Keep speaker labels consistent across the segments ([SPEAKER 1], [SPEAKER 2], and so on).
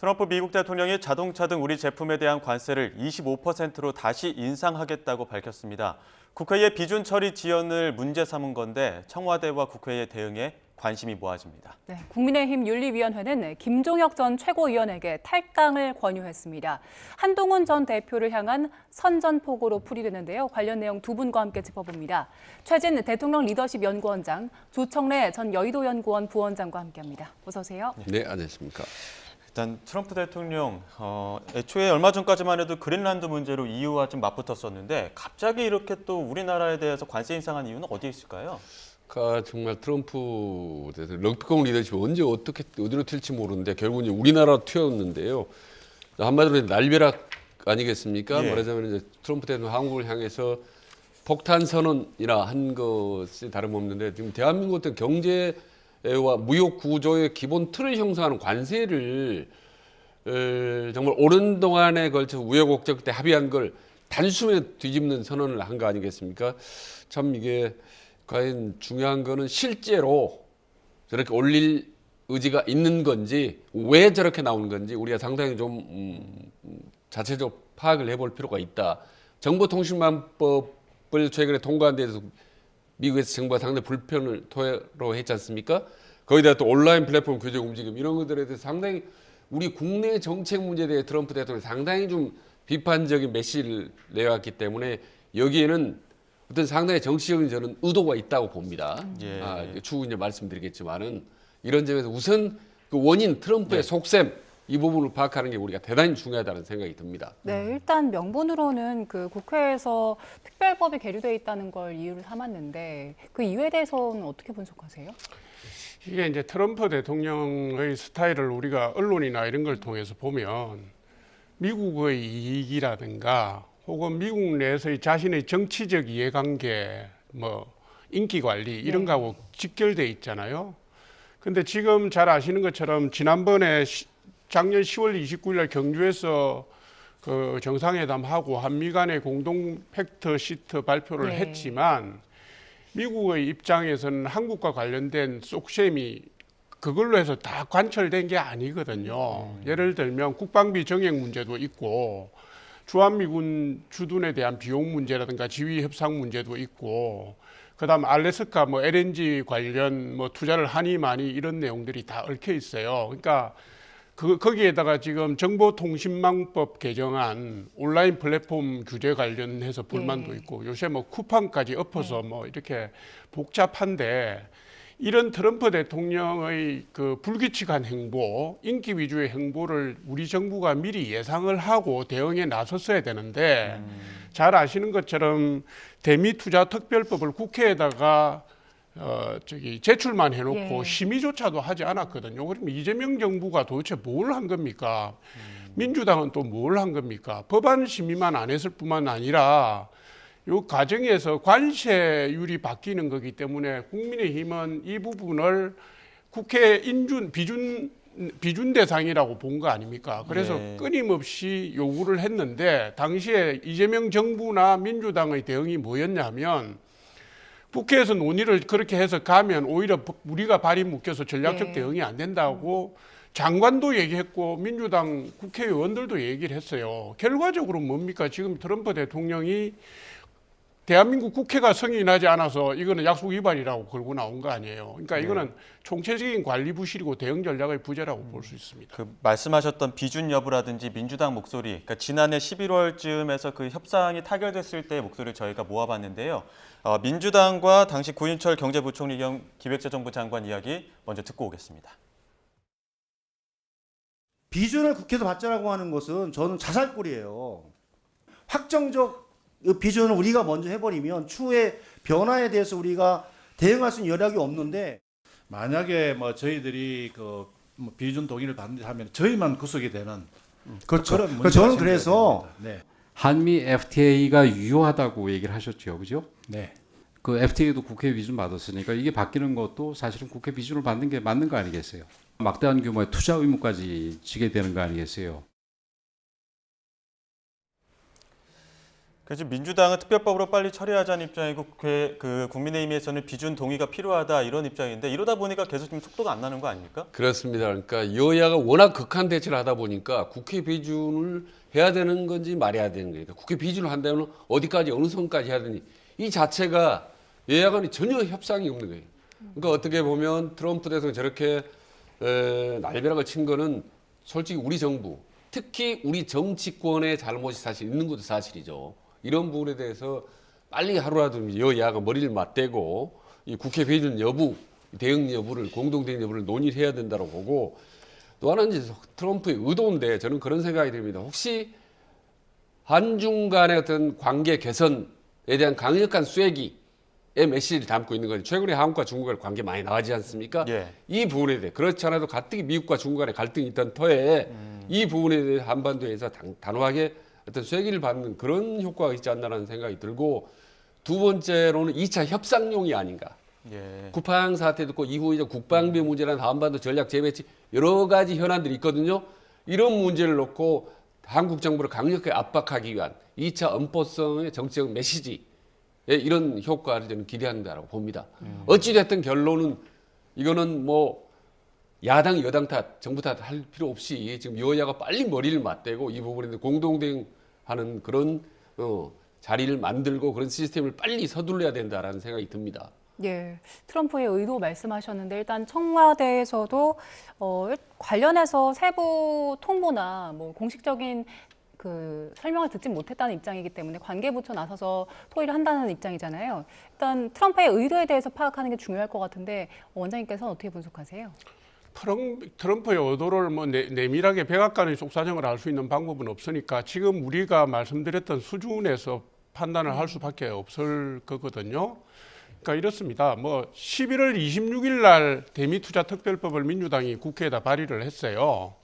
[SPEAKER 1] 트럼프 미국 대통령이 자동차 등 우리 제품에 대한 관세를 25%로 다시 인상하겠다고 밝혔습니다. 국회의 비준 처리 지연을 문제 삼은 건데 청와대와 국회의 대응에 관심이 모아집니다.
[SPEAKER 2] 네, 국민의힘 윤리위원회는 김종혁 전 최고위원에게 탈당을 권유했습니다. 한동훈 전 대표를 향한 선전포고로 풀이되는데요. 관련 내용 두 분과 함께 짚어봅니다. 최진 대통령 리더십 연구원장, 조청래 전 여의도 연구원 부원장과 함께합니다. 어서 오세요.
[SPEAKER 3] 네, 안녕하십니까.
[SPEAKER 1] 일단 트럼프 대통령 애초에 얼마 전까지만 해도 그린란드 문제로 EU와 좀 맞붙었었는데 갑자기 이렇게 또 우리나라에 대해서 관세 인상한 이유는 어디에 있을까요?
[SPEAKER 3] 정말 트럼프 대통령 럭비공 리더십이 언제 어떻게 어디로 튈지 모르는데 결국 이제 우리나라로 튀었는데요. 한마디로 날벼락 아니겠습니까?
[SPEAKER 1] 예.
[SPEAKER 3] 말하자면 이제 트럼프 대통령 한국을 향해서 폭탄 선언이라 한 것이 다름없는데 지금 대한민국 어떤 경제와 무역 구조의 기본 틀을 형성하는 관세를 정말 오랜 동안에 걸쳐 우여곡절 때 합의한 걸 단숨에 뒤집는 선언을 한 거 아니겠습니까? 참 이게 과연 중요한 거는 실제로 저렇게 올릴 의지가 있는 건지 왜 저렇게 나오는 건지 우리가 상당히 좀 자체적으로 파악을 해볼 필요가 있다. 정보통신망법을 최근에 통과한 데 대해서 미국에서 정부가 상당히 불편을 토로했지 않습니까? 거기다가 또 온라인 플랫폼 규제 움직임 이런 것들에 대해서 상당히 우리 국내 정책 문제에 대해 트럼프 대통령이 상당히 좀 비판적인 메시지를 내왔기 때문에 여기에는 어떤 상당히 정치적인 저는 의도가 있다고 봅니다.
[SPEAKER 1] 예.
[SPEAKER 3] 추후 이제 말씀드리겠지만은 이런 점에서 우선 그 원인 트럼프의 속셈 이 부분을 파악하는 게 우리가 대단히 중요하다는 생각이 듭니다.
[SPEAKER 2] 네, 일단 명분으로는 그 국회에서 특별법이 계류돼 있다는 걸 이유를 삼았는데 그 이유에 대해서는 어떻게 분석하세요?
[SPEAKER 4] 이게 이제 트럼프 대통령의 스타일을 우리가 언론이나 이런 걸 통해서 보면 미국의 이익이라든가 혹은 미국 내에서의 자신의 정치적 이해관계, 인기 관리 이런 거하고 직결돼 있잖아요. 근데 지금 잘 아시는 것처럼 지난번에 작년 10월 29일 날 경주에서 그 정상회담하고 한미 간의 공동 팩트 시트 발표를 했지만 미국의 입장에서는 한국과 관련된 속셈이 그걸로 해서 다 관철된 게 아니거든요. 예를 들면 국방비 정액 문제도 있고 주한미군 주둔에 대한 비용 문제라든가 지휘 협상 문제도 있고 그다음 알래스카 LNG 관련 투자를 하니 많이 이런 내용들이 다 얽혀 있어요. 그러니까 거기에다가 지금 정보통신망법 개정안 온라인 플랫폼 규제 관련해서 불만도 있고 요새 쿠팡까지 엎어서 이렇게 복잡한데 이런 트럼프 대통령의 그 불규칙한 행보, 인기 위주의 행보를 우리 정부가 미리 예상을 하고 대응에 나섰어야 되는데 잘 아시는 것처럼 대미투자특별법을 국회에다가 제출만 해놓고 심의조차도 하지 않았거든요. 그러면 이재명 정부가 도대체 뭘 한 겁니까? 민주당은 또 뭘 한 겁니까? 법안 심의만 안 했을 뿐만 아니라 이 과정에서 관세율이 바뀌는 거기 때문에 국민의힘은 이 부분을 국회 비준 대상이라고 본 거 아닙니까? 그래서 끊임없이 요구를 했는데 당시에 이재명 정부나 민주당의 대응이 뭐였냐면 국회에서 논의를 그렇게 해서 가면 오히려 우리가 발이 묶여서 전략적 대응이 안 된다고 장관도 얘기했고 민주당 국회의원들도 얘기를 했어요. 결과적으로 뭡니까? 지금 트럼프 대통령이 대한민국 국회가 승인하지 않아서 이거는 약속 위반이라고 걸고 나온 거 아니에요. 그러니까 이거는 총체적인 관리 부실이고 대응 전략의 부재라고 볼 수 있습니다.
[SPEAKER 1] 그 말씀하셨던 비준 여부라든지 민주당 목소리, 그러니까 지난해 11월쯤에서 그 협상이 타결됐을 때의 목소리를 저희가 모아봤는데요. 민주당과 당시 구인철 경제부총리 겸 기획재정부 장관 이야기 먼저 듣고 오겠습니다.
[SPEAKER 5] 비준을 국회에서 받자라고 하는 것은 저는 자살골이에요. 확정적 비준을 우리가 먼저 해버리면 추후에 변화에 대해서 우리가 대응할 수 있는 여력이 없는데
[SPEAKER 6] 만약에 저희들이 비준 동의를 받는다면 저희만 구속이 되는
[SPEAKER 5] 그렇죠.
[SPEAKER 6] 그런 문제가
[SPEAKER 5] 저는
[SPEAKER 6] 생겨야
[SPEAKER 5] 그래서
[SPEAKER 6] 됩니다.
[SPEAKER 7] 한미 FTA가 유효하다고 얘기를 하셨죠, 그죠?
[SPEAKER 6] 네.
[SPEAKER 7] 그 FTA도 국회 비준 받았으니까 이게 바뀌는 것도 사실은 국회 비준을 받는 게 맞는 거 아니겠어요? 막대한 규모의 투자 의무까지 지게 되는 거 아니겠어요?
[SPEAKER 1] 그래서 민주당은 특별법으로 빨리 처리하자는 입장이고 그 국민의힘에서는 비준 동의가 필요하다 이런 입장인데 이러다 보니까 계속 지금 속도가 안 나는 거 아닙니까?
[SPEAKER 3] 그렇습니다. 그러니까 여야가 워낙 극한 대치를 하다 보니까 국회 비준을 해야 되는 건지 말해야 되는 거니까 국회 비준을 한다면 어디까지 어느 선까지 해야 되니 이 자체가 여야 간에 전혀 협상이 없는 거예요. 그러니까 어떻게 보면 트럼프 대통령이 저렇게 날벼락을 친 거는 솔직히 우리 정부 특히 우리 정치권의 잘못이 사실 있는 것도 사실이죠. 이런 부분에 대해서 빨리 하루라도 여야가 머리를 맞대고 이 국회 비준 여부, 대응 여부를 공동 대응 여부를 논의를 해야 된다고 보고 또 하나는 이제 트럼프의 의도인데 저는 그런 생각이 듭니다. 혹시 한중 간의 어떤 관계 개선에 대한 강력한 쐐기의 메시지를 담고 있는 거죠. 최근에 한국과 중국의 관계 많이 나아지지 않습니까?
[SPEAKER 1] 예.
[SPEAKER 3] 이 부분에 대해 그렇지 않아도 가뜩이 미국과 중국 간의 갈등이 있던 터에 이 부분에 대해 한반도에서 단호하게 어떤 쐐기를 받는 그런 효과가 있지 않나라는 생각이 들고 두 번째로는 2차 협상용이 아닌가.
[SPEAKER 1] 예.
[SPEAKER 3] 쿠팡 사태 듣고 이후 이제 국방비 문제나 한반도 전략 재배치 여러 가지 현안들이 있거든요. 이런 문제를 놓고 한국 정부를 강력하게 압박하기 위한 2차 엄포성의 정치적 메시지에 이런 효과를 저는 기대한다고 봅니다. 어찌됐든 결론은 이거는 뭐 야당 여당 탓 정부 탓 할 필요 없이 지금 여야가 빨리 머리를 맞대고 이 부분에 공동대응하는 그런 자리를 만들고 그런 시스템을 빨리 서둘러야 된다라는 생각이 듭니다.
[SPEAKER 2] 예, 트럼프의 의도 말씀하셨는데 일단 청와대에서도 관련해서 세부 통보나 뭐 공식적인 그 설명을 듣지 못했다는 입장이기 때문에 관계부처 나서서 토의를 한다는 입장이잖아요. 일단 트럼프의 의도에 대해서 파악하는 게 중요할 것 같은데 원장님께서는 어떻게 분석하세요?
[SPEAKER 4] 트럼프의 의도를 뭐 내밀하게 백악관의 속사정을 알 수 있는 방법은 없으니까 지금 우리가 말씀드렸던 수준에서 판단을 할 수밖에 없을 거거든요. 그러니까 이렇습니다. 뭐 11월 26일 날 대미투자특별법을 민주당이 국회에다 발의를 했어요.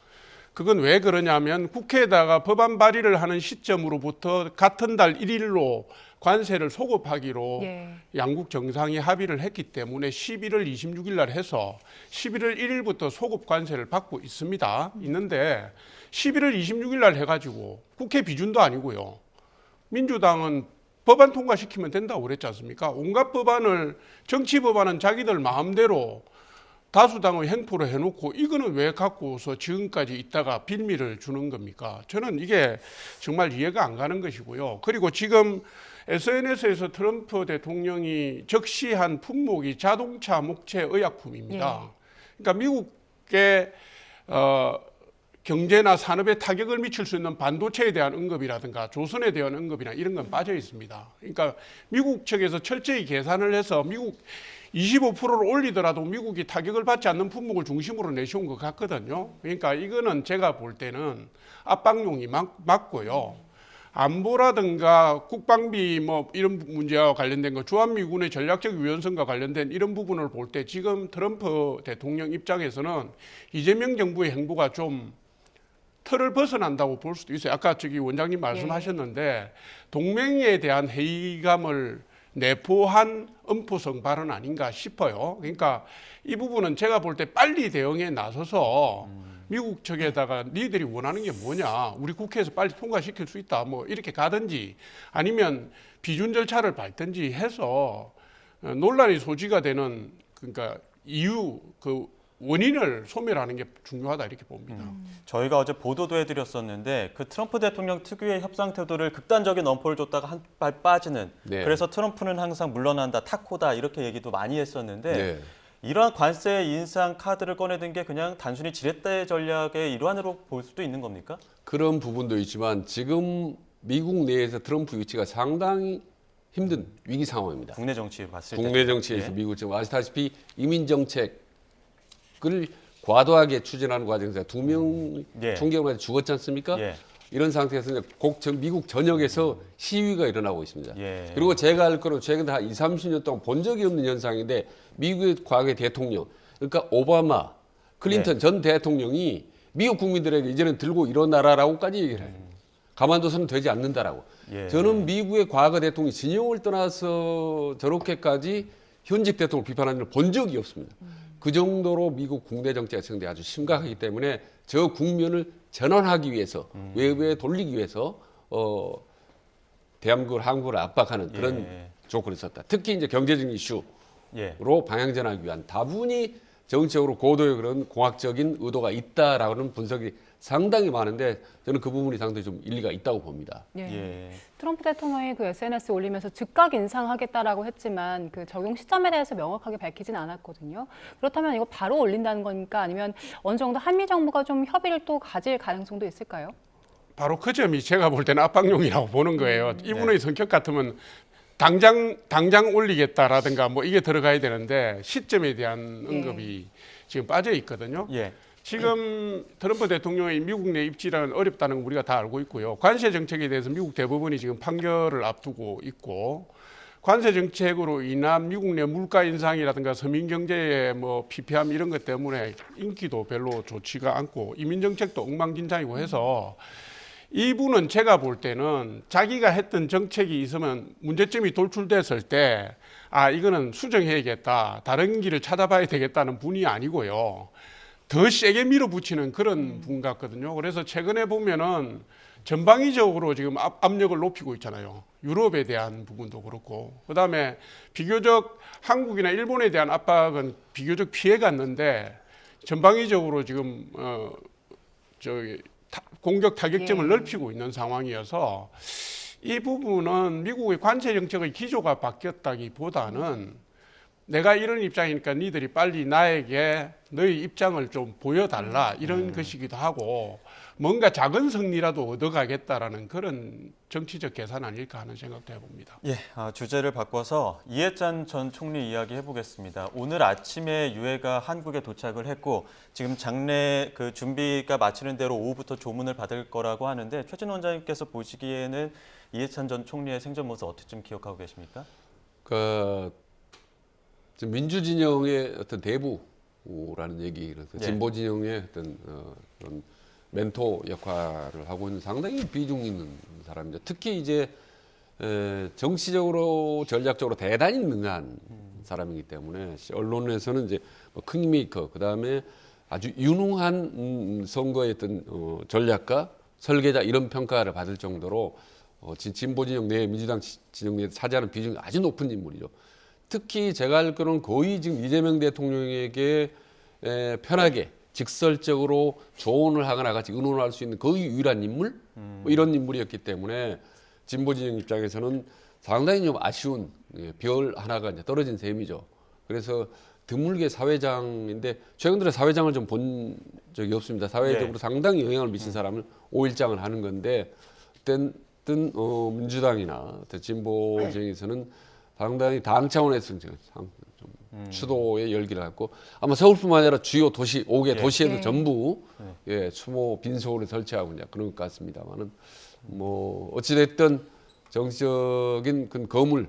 [SPEAKER 4] 그건 왜 그러냐면 국회에다가 법안 발의를 하는 시점으로부터 같은 달 1일로 관세를 소급하기로
[SPEAKER 2] 예.
[SPEAKER 4] 양국 정상이 합의를 했기 때문에 11월 26일 날 해서 11월 1일부터 소급 관세를 받고 있는데 11월 26일 날 해가지고 국회 비준도 아니고요. 민주당은 법안 통과시키면 된다고 그랬지 않습니까? 온갖 법안을 정치 법안은 자기들 마음대로 다수당의 행포로 해놓고 이거는 왜 갖고서 지금까지 있다가 빌미를 주는 겁니까? 저는 이게 정말 이해가 안 가는 것이고요. 그리고 지금 SNS에서 트럼프 대통령이 적시한 품목이 자동차, 목체, 의약품입니다. 그러니까 미국의 경제나 산업에 타격을 미칠 수 있는 반도체에 대한 언급이라든가 조선에 대한 언급이나 이런 건 빠져 있습니다. 그러니까 미국 측에서 철저히 계산을 해서 미국 25%를 올리더라도 미국이 타격을 받지 않는 품목을 중심으로 내세운 것 같거든요. 그러니까 이거는 제가 볼 때는 압박용이 맞고요. 안보라든가 국방비 뭐 이런 문제와 관련된 거, 주한미군의 전략적 유연성과 관련된 이런 부분을 볼 때 지금 트럼프 대통령 입장에서는 이재명 정부의 행보가 좀 틀을 벗어난다고 볼 수도 있어요. 아까 저기 원장님 말씀하셨는데 동맹에 대한 회의감을 내포한 엄포성 발언 아닌가 싶어요. 그러니까 이 부분은 제가 볼 때 빨리 대응에 나서서 미국 측에다가 니들이 원하는 게 뭐냐, 우리 국회에서 빨리 통과시킬 수 있다, 뭐 이렇게 가든지 아니면 비준 절차를 밟든지 해서 논란의 소지가 되는 그러니까 이유 그 원인을 소멸하는 게 중요하다 이렇게 봅니다.
[SPEAKER 1] 저희가 어제 보도도 해드렸었는데 그 트럼프 대통령 특유의 협상 태도를 극단적인 엄포를 줬다가 한 발 빠지는
[SPEAKER 3] 네.
[SPEAKER 1] 그래서 트럼프는 항상 물러난다, 타코다 이렇게 얘기도 많이 했었는데
[SPEAKER 3] 네.
[SPEAKER 1] 이러한 관세 인상 카드를 꺼내든 게 그냥 단순히 지렛대 전략의 일환으로 볼 수도 있는 겁니까?
[SPEAKER 3] 그런 부분도 있지만 지금 미국 내에서 트럼프 위치가 상당히 힘든 위기 상황입니다.
[SPEAKER 1] 국내 정치 봤을 때.
[SPEAKER 3] 국내 정치에서
[SPEAKER 1] 예.
[SPEAKER 3] 미국 지금 아시다시피 이민 정책을 과도하게 추진하는 과정에서 2명
[SPEAKER 1] 예.
[SPEAKER 3] 총경을 죽었지 않습니까?
[SPEAKER 1] 예.
[SPEAKER 3] 이런 상태에서 이제 미국 전역에서 시위가 일어나고 있습니다.
[SPEAKER 1] 예.
[SPEAKER 3] 그리고 제가 알 거로 최근 한 20-30년 동안 본 적이 없는 현상인데 미국의 과거의 대통령, 그러니까 오바마, 클린턴
[SPEAKER 1] 네.
[SPEAKER 3] 전 대통령이 미국 국민들에게 이제는 들고 일어나라라고까지 얘기를 해요. 가만둬서는 되지 않는다라고.
[SPEAKER 1] 예.
[SPEAKER 3] 저는 미국의 과거 대통령이 진영을 떠나서 저렇게까지 현직 대통령을 비판하는 걸 본 적이 없습니다. 그 정도로 미국 국내 정치가 지금 아주 심각하기 때문에 저 국면을 전환하기 위해서 외부에 돌리기 위해서 대한민국을 한국을 압박하는 그런
[SPEAKER 1] 예.
[SPEAKER 3] 조건이 있었다. 특히 이제 경제적인 이슈로
[SPEAKER 1] 예.
[SPEAKER 3] 방향전하기 위한 다분히 정치적으로 고도의 그런 공학적인 의도가 있다라는 분석이 상당히 많은데 저는 그 부분이 상당히 좀 일리가 있다고 봅니다.
[SPEAKER 2] 예.
[SPEAKER 1] 예.
[SPEAKER 2] 트럼프 대통령이 그 SNS 올리면서 즉각 인상하겠다라고 했지만 그 적용 시점에 대해서 명확하게 밝히진 않았거든요. 그렇다면 이거 바로 올린다는 겁니까? 아니면 어느 정도 한미 정부가 좀 협의를 또 가질 가능성도 있을까요?
[SPEAKER 4] 바로 그 점이 제가 볼 때는 압박용이라고 보는 거예요. 이분의 성격 같으면 당장 올리겠다라든가 뭐 이게 들어가야 되는데 시점에 대한 언급이 지금 빠져 있거든요.
[SPEAKER 1] 예.
[SPEAKER 4] 지금 트럼프 대통령의 미국 내 입지는 어렵다는 거 우리가 다 알고 있고요. 관세 정책에 대해서 미국 대법원이 지금 판결을 앞두고 있고 관세 정책으로 인한 미국 내 물가 인상이라든가 서민 경제의 뭐 피폐함 이런 것 때문에 인기도 별로 좋지가 않고 이민 정책도 엉망진창이고 해서 이분은 제가 볼 때는 자기가 했던 정책이 있으면 문제점이 돌출됐을 때 이거는 수정해야겠다. 다른 길을 찾아봐야 되겠다는 분이 아니고요. 더 세게 밀어붙이는 그런 분 같거든요. 그래서 최근에 보면은 전방위적으로 지금 압력을 높이고 있잖아요. 유럽에 대한 부분도 그렇고. 그다음에 비교적 한국이나 일본에 대한 압박은 비교적 피해갔는데 전방위적으로 지금 공격 타격점을 넓히고 있는 상황이어서 이 부분은 미국의 관세 정책의 기조가 바뀌었다기보다는 내가 이런 입장이니까 니들이 빨리 나에게 너희 입장을 좀 보여달라 이런 것이기도 하고 뭔가 작은 승리라도 얻어가겠다라는 그런 정치적 계산 아닐까 하는 생각도 해봅니다.
[SPEAKER 1] 예, 주제를 바꿔서 이해찬 전 총리 이야기 해보겠습니다. 오늘 아침에 유해가 한국에 도착을 했고 지금 장례 그 준비가 마치는 대로 오후부터 조문을 받을 거라고 하는데 최진 원장님께서 보시기에는 이해찬 전 총리의 생전 모습 어떻게 좀 기억하고 계십니까?
[SPEAKER 3] 지금 민주 진영의 어떤 대부라는 얘기, 진보 진영의 어떤 그런 멘토 역할을 하고 있는 상당히 비중 있는 사람이죠. 특히 이제 정치적으로 전략적으로 대단히 능한 사람이기 때문에 언론에서는 이제 킹메이커, 그다음에 아주 유능한 선거의 어떤 전략가, 설계자 이런 평가를 받을 정도로 진보 진영 내 민주당 진영 내에 차지하는 비중이 아주 높은 인물이죠. 특히 제가 알기로는 거의 지금 이재명 대통령에게 편하게 직설적으로 조언을 하거나 같이 의논을 할 수 있는 거의 유일한 인물 뭐 이런 인물이었기 때문에 진보 진영 입장에서는 상당히 좀 아쉬운 별 하나가 이제 떨어진 셈이죠. 그래서 드물게 사회장인데 최근 들어 사회장을 좀 본 적이 없습니다. 사회적으로 상당히 영향을 미친 사람을 5일장을 하는 건데 어떤 민주당이나 진보 진영에서는 상당히 당 차원에서 좀 추도의 열기를 갖고 아마 서울뿐만 아니라 주요 도시 5개 도시에도 전부 추모 빈소를 설치하고 이제 그런 것 같습니다만은 뭐 어찌 됐든 정치적인 그 거물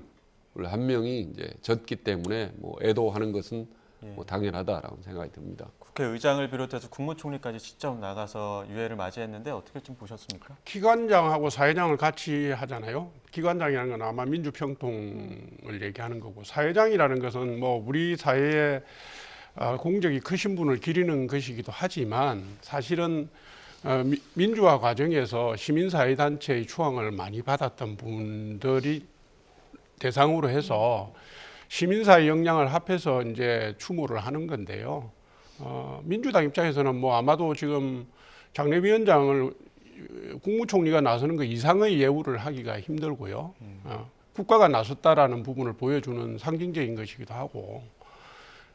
[SPEAKER 3] 한 명이 이제 졌기 때문에 뭐 애도하는 것은 뭐 당연하다라고 생각이 듭니다.
[SPEAKER 1] 국회의장을 비롯해서 국무총리까지 직접 나가서 유해를 맞이했는데 어떻게 좀 보셨습니까?
[SPEAKER 4] 기관장하고 사회장을 같이 하잖아요. 기관장이라는 건 아마 민주평통을 얘기하는 거고 사회장이라는 것은 뭐 우리 사회에 공적이 크신 분을 기리는 것이기도 하지만 사실은 민주화 과정에서 시민사회단체의 추앙을 많이 받았던 분들이 대상으로 해서 시민사회 역량을 합해서 이제 추모를 하는 건데요. 민주당 입장에서는 뭐 아마도 지금 장례위원장을 국무총리가 나서는 그 이상의 예우를 하기가 힘들고요. 국가가 나섰다라는 부분을 보여주는 상징적인 것이기도 하고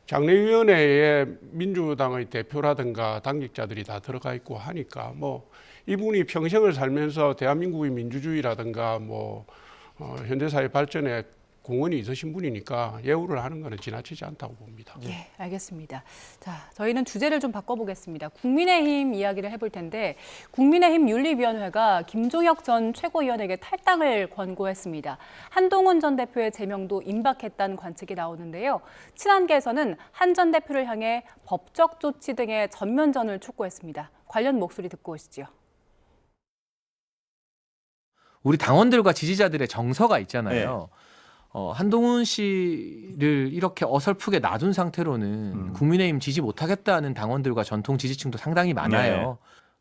[SPEAKER 4] 장례위원회에 민주당의 대표라든가 당직자들이 다 들어가 있고 하니까 뭐 이분이 평생을 살면서 대한민국의 민주주의라든가 뭐 현대사회 발전에 공헌이 있으신 분이니까 예우를 하는 것은 지나치지 않다고 봅니다.
[SPEAKER 2] 예, 알겠습니다. 자, 저희는 주제를 좀 바꿔보겠습니다. 국민의힘 이야기를 해볼 텐데 국민의힘 윤리위원회가 김종혁 전 최고위원에게 탈당을 권고했습니다. 한동훈 전 대표의 제명도 임박했다는 관측이 나오는데요. 친한계에서는 한 전 대표를 향해 법적 조치 등의 전면전을 촉구했습니다. 관련 목소리 듣고 오시죠.
[SPEAKER 8] 우리 당원들과 지지자들의 정서가 있잖아요. 한동훈 씨를 이렇게 어설프게 놔둔 상태로는 국민의힘 지지 못하겠다는 당원들과 전통 지지층도 상당히 많아요.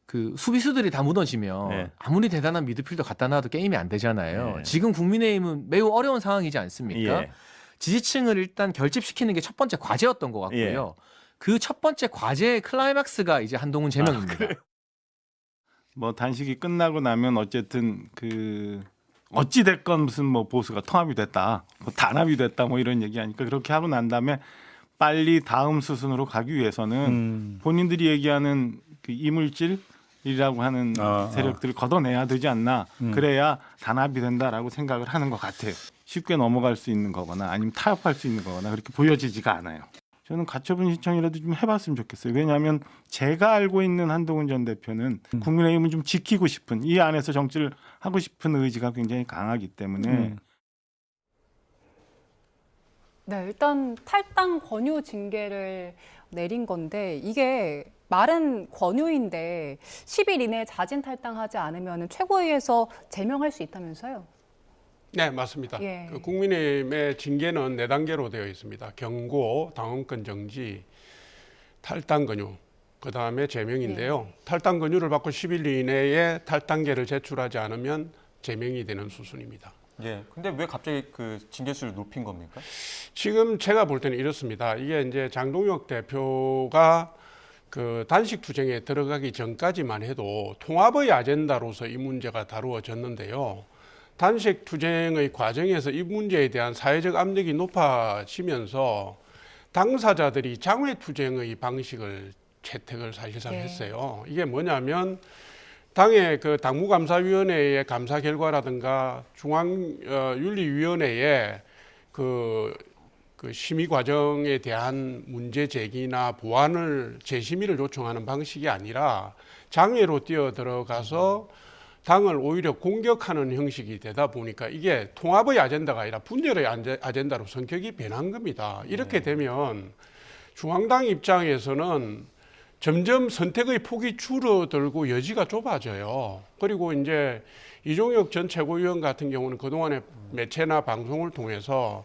[SPEAKER 8] 그 수비수들이 다 무너지면
[SPEAKER 1] 네.
[SPEAKER 8] 아무리 대단한 미드필더 갖다 놔도 게임이 안 되잖아요.
[SPEAKER 1] 네.
[SPEAKER 8] 지금 국민의힘은 매우 어려운 상황이지 않습니까?
[SPEAKER 1] 예.
[SPEAKER 8] 지지층을 일단 결집시키는 게 첫 번째 과제였던 것 같고요. 그 첫 번째 과제의 클라이막스가 이제 한동훈 제명입니다.
[SPEAKER 9] 뭐 단식이 끝나고 나면 어쨌든 그 어찌 됐건 무슨 뭐 보수가 통합이 됐다, 뭐 단합이 됐다, 뭐 이런 얘기하니까 그렇게 하고 난 다음에 빨리 다음 수순으로 가기 위해서는 본인들이 얘기하는 그 이물질이라고 하는 세력들을 걷어내야 되지 않나. 그래야 단합이 된다라고 생각을 하는 것 같아요. 쉽게 넘어갈 수 있는 거거나 아니면 타협할 수 있는 거거나 그렇게 보여지지가 않아요. 저는 가처분 신청이라도 좀 해봤으면 좋겠어요. 왜냐하면 제가 알고 있는 한동훈 전 대표는 국민의힘을 좀 지키고 싶은, 이 안에서 정치를 하고 싶은 의지가 굉장히 강하기 때문에
[SPEAKER 2] 네, 일단 탈당 권유 징계를 내린 건데 이게 말은 권유인데 10일 이내에 자진 탈당하지 않으면 최고위에서 제명할 수 있다면서요?
[SPEAKER 4] 네, 맞습니다.
[SPEAKER 2] 예.
[SPEAKER 4] 그 국민의힘의 징계는 4단계로 되어 있습니다. 경고, 당원권 정지, 탈당 권유, 그다음에 제명인데요. 탈당 권유를 받고 10일 이내에 탈당계를 제출하지 않으면 제명이 되는 수순입니다.
[SPEAKER 1] 예. 근데 왜 갑자기 그 징계수를 높인 겁니까?
[SPEAKER 4] 지금 제가 볼 때는 이렇습니다. 이게 이제 장동혁 대표가 그 단식 투쟁에 들어가기 전까지만 해도 통합의 아젠다로서 이 문제가 다루어졌는데요. 단식 투쟁의 과정에서 이 문제에 대한 사회적 압력이 높아지면서 당사자들이 장외 투쟁의 방식을 채택을 사실상 했어요. 이게 뭐냐면 당의 그 당무감사위원회의 감사 결과라든가 중앙윤리위원회의 그 심의 과정에 대한 문제 제기나 보완을 재심의를 요청하는 방식이 아니라 장외로 뛰어들어가서 당을 오히려 공격하는 형식이 되다 보니까 이게 통합의 아젠다가 아니라 분열의 아젠다로 성격이 변한 겁니다. 이렇게 되면 중앙당 입장에서는 점점 선택의 폭이 줄어들고 여지가 좁아져요. 그리고 이제 이종혁 전 최고위원 같은 경우는 그동안에 매체나 방송을 통해서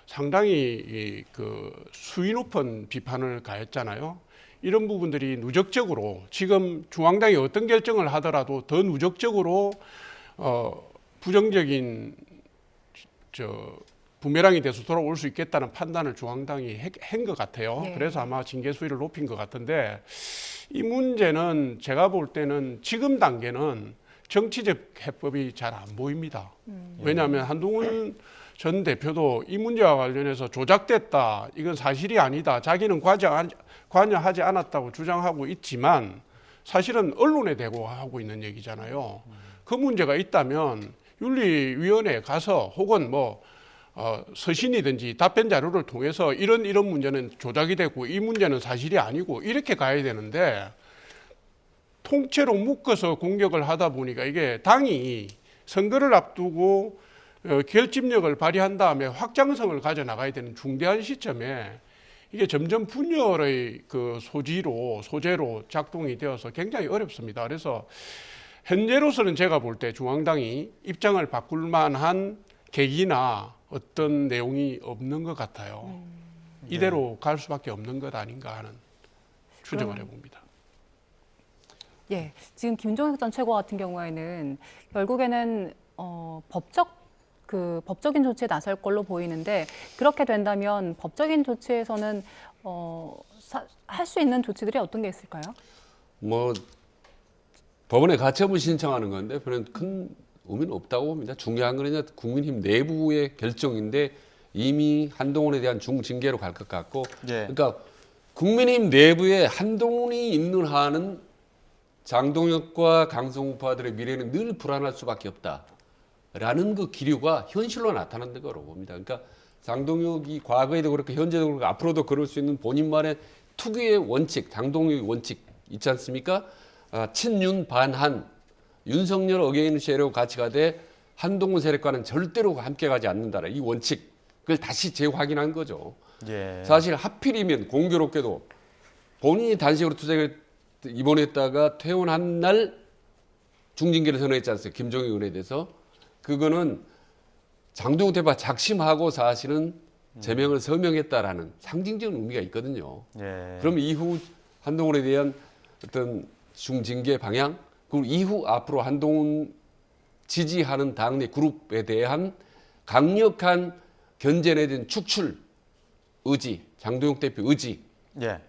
[SPEAKER 4] 상당히 그 수위 높은 비판을 가했잖아요. 이런 부분들이 누적적으로 지금 중앙당이 어떤 결정을 하더라도 더 누적적으로 부정적인 부메랑이 돼서 돌아올 수 있겠다는 판단을 중앙당이 한 것 같아요. 그래서 아마 징계 수위를 높인 것 같은데 이 문제는 제가 볼 때는 지금 단계는 정치적 해법이 잘 안 보입니다. 왜냐하면 한동훈 전 대표도 이 문제와 관련해서 조작됐다, 이건 사실이 아니다, 자기는 관여하지 않았다고 주장하고 있지만 사실은 언론에 대고 하고 있는 얘기잖아요. 그 문제가 있다면 윤리위원회에 가서 혹은 뭐 서신이든지 답변 자료를 통해서 이런 문제는 조작이 됐고 이 문제는 사실이 아니고 이렇게 가야 되는데 통째로 묶어서 공격을 하다 보니까 이게 당이 선거를 앞두고 결집력을 발휘한 다음에 확장성을 가져나가야 되는 중대한 시점에 이게 점점 분열의 그 소재로 작동이 되어서 굉장히 어렵습니다. 그래서 현재로서는 제가 볼 때 중앙당이 입장을 바꿀 만한 계기나 어떤 내용이 없는 것 같아요. 이대로 갈 수밖에 없는 것 아닌가 하는 추정을 해봅니다.
[SPEAKER 2] 예, 지금 김종혁 전 최고 같은 경우에는 결국에는 법적인 조치에 나설 걸로 보이는데 그렇게 된다면 법적인 조치에서는 할 수 있는 조치들이 어떤 게 있을까요?
[SPEAKER 3] 뭐 법원에 가처분 신청하는 건데 별로 큰 의미는 없다고 봅니다. 중요한 건 그냥 국민의힘 내부의 결정인데 이미 한동훈에 대한 중징계로 갈 것 같고, 그러니까 국민의힘 내부에 한동훈이 있는 한은 장동혁과 강성우파들의 미래는 늘 불안할 수밖에 없다라는 그 기류가 현실로 나타난 거라고 봅니다. 그러니까 장동혁이 과거에도 그렇고 현재도 그렇고 앞으로도 그럴 수 있는 본인만의 특유의 원칙, 장동혁의 원칙 있지 않습니까? 친윤 반한, 윤석열 어게인 세력 같이 가되 한동훈 세력과는 절대로 함께 가지 않는다라, 이 원칙을 다시 재확인한 거죠. 사실 하필이면 공교롭게도 본인이 단식으로 투쟁을 입원했다가 퇴원한 날 중징계를 선언했지 않습니까? 김종인 의원에 대해서. 그거는 장동혁 대표가 작심하고 사실은 제명을 서명했다라는 상징적인 의미가 있거든요. 그럼 이후 한동훈에 대한 어떤 중징계 방향, 그리고 이후 앞으로 한동훈 지지하는 당내 그룹에 대한 강력한 견제 내지는 축출 의지, 장도영 대표 의지가
[SPEAKER 1] 예.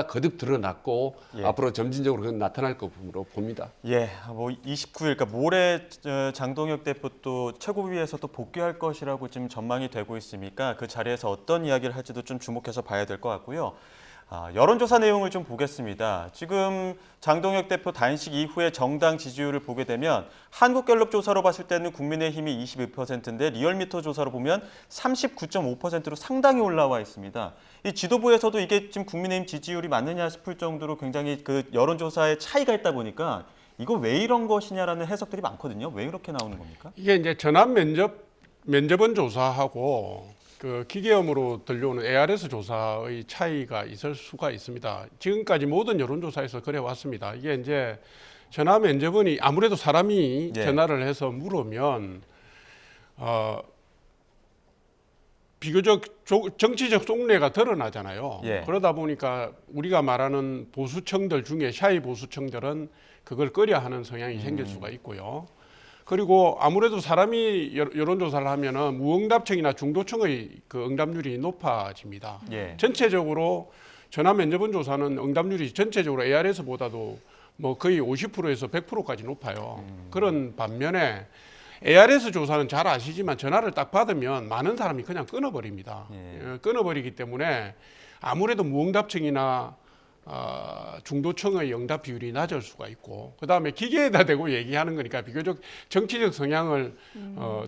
[SPEAKER 3] 거듭 드러났고
[SPEAKER 1] 예.
[SPEAKER 3] 앞으로 점진적으로 그건 나타날 것으로 봅니다.
[SPEAKER 1] 예, 뭐 29일, 그러니까 모레 장동혁 대표 또 최고위에서 또 복귀할 것이라고 지금 전망이 되고 있으니까 그 자리에서 어떤 이야기를 할지도 좀 주목해서 봐야 될 것 같고요. 여론조사 내용을 좀 보겠습니다. 지금 장동혁 대표 단식 이후에 정당 지지율을 보게 되면 한국갤럽 조사로 봤을 때는 국민의힘이 22%인데 리얼미터 조사로 보면 39.5%로 상당히 올라와 있습니다. 이 지도부에서도 이게 지금 국민의힘 지지율이 맞느냐 싶을 정도로 굉장히 그 여론조사에 차이가 있다 보니까 이거 왜 이런 것이냐라는 해석들이 많거든요. 왜 이렇게 나오는 겁니까?
[SPEAKER 4] 이게 이제 전환 면접원 조사하고 그 기계음으로 들려오는 ARS 조사의 차이가 있을 수가 있습니다. 지금까지 모든 여론조사에서 그래 왔습니다. 이게 이제 전화 면접원이 아무래도 사람이
[SPEAKER 1] 예.
[SPEAKER 4] 전화를 해서 물으면 비교적 정치적 속내가 드러나잖아요.
[SPEAKER 1] 예.
[SPEAKER 4] 그러다 보니까 우리가 말하는 보수층들 중에 샤이 보수층들은 그걸 꺼려하는 성향이 생길 수가 있고요. 그리고 아무래도 사람이 여론조사를 하면은 무응답층이나 중도층의 그 응답률이 높아집니다.
[SPEAKER 1] 예.
[SPEAKER 4] 전체적으로 전화 면접원 조사는 응답률이 전체적으로 ARS보다도 뭐 거의 50%에서 100%까지 높아요. 그런 반면에 ARS 조사는 잘 아시지만 전화를 딱 받으면 많은 사람이 그냥 끊어버립니다.
[SPEAKER 1] 예.
[SPEAKER 4] 끊어버리기 때문에 아무래도 무응답층이나 중도층의 응답 비율이 낮을 수가 있고 그다음에 기계에다 대고 얘기하는 거니까 비교적 정치적 성향을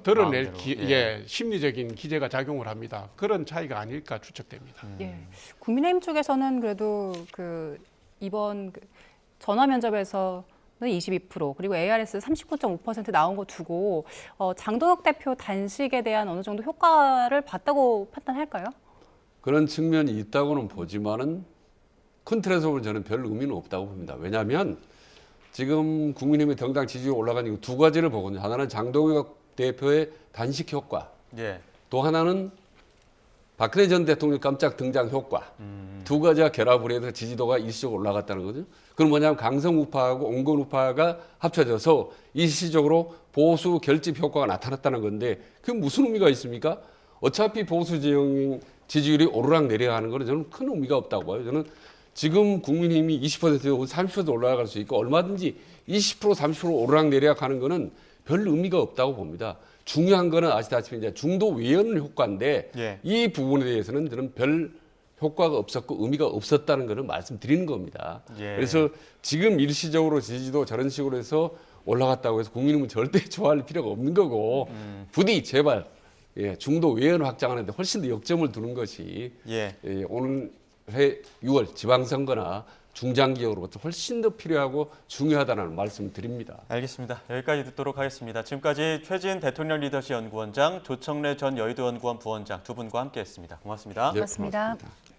[SPEAKER 4] 드러낼
[SPEAKER 1] 마음대로,
[SPEAKER 4] 예, 심리적인 기제가 작용을 합니다. 그런 차이가 아닐까 추측됩니다.
[SPEAKER 2] 예. 국민의힘 쪽에서는 그래도 그 이번 전화 면접에서는 22% 그리고 ARS 39.5% 나온 거 두고 장동혁 대표 단식에 대한 어느 정도 효과를 봤다고 판단할까요?
[SPEAKER 3] 그런 측면이 있다고는 보지만은 큰 틀에서 보면 저는 별 의미는 없다고 봅니다. 왜냐하면 지금 국민의힘의 정당 지지율이 올라가는 이유 두 가지를 보거든요. 하나는 장동혁 대표의 단식 효과,
[SPEAKER 1] 예.
[SPEAKER 3] 또 하나는 박근혜 전 대통령 깜짝 등장 효과. 두 가지가 결합을 해서 지지도가 일시적으로 올라갔다는 거죠. 그럼 뭐냐면 강성 우파하고 온건 우파가 합쳐져서 일시적으로 보수 결집 효과가 나타났다는 건데 그게 무슨 의미가 있습니까? 어차피 보수 지형 지지율이 오르락 내려가는 거는 저는 큰 의미가 없다고 봐요. 저는 지금 국민의힘이 20% 30% 올라갈 수 있고 얼마든지 20% 30% 오르락 내리락 하는 거는 별 의미가 없다고 봅니다. 중요한 거는 아시다시피 이제 중도 외연 효과인데
[SPEAKER 1] 예.
[SPEAKER 3] 이 부분에 대해서는 저는 별 효과가 없었고 의미가 없었다는 것을 말씀드리는 겁니다.
[SPEAKER 1] 예.
[SPEAKER 3] 그래서 지금 일시적으로 지지도 저런 식으로 해서 올라갔다고 해서 국민의힘은 절대 좋아할 필요가 없는 거고 부디 제발 중도 외연 확장하는데 훨씬 더 역점을 두는 것이
[SPEAKER 1] 예.
[SPEAKER 3] 오늘 6월 지방선거나 중장기적으로부터 훨씬 더 필요하고 중요하다는 말씀을 드립니다.
[SPEAKER 1] 알겠습니다. 여기까지 듣도록 하겠습니다. 지금까지 최진 대통령 리더십 연구원장, 조청래 전 여의도 연구원 부원장 두 분과 함께했습니다. 고맙습니다.
[SPEAKER 3] 네,
[SPEAKER 2] 고맙습니다.
[SPEAKER 3] 고맙습니다.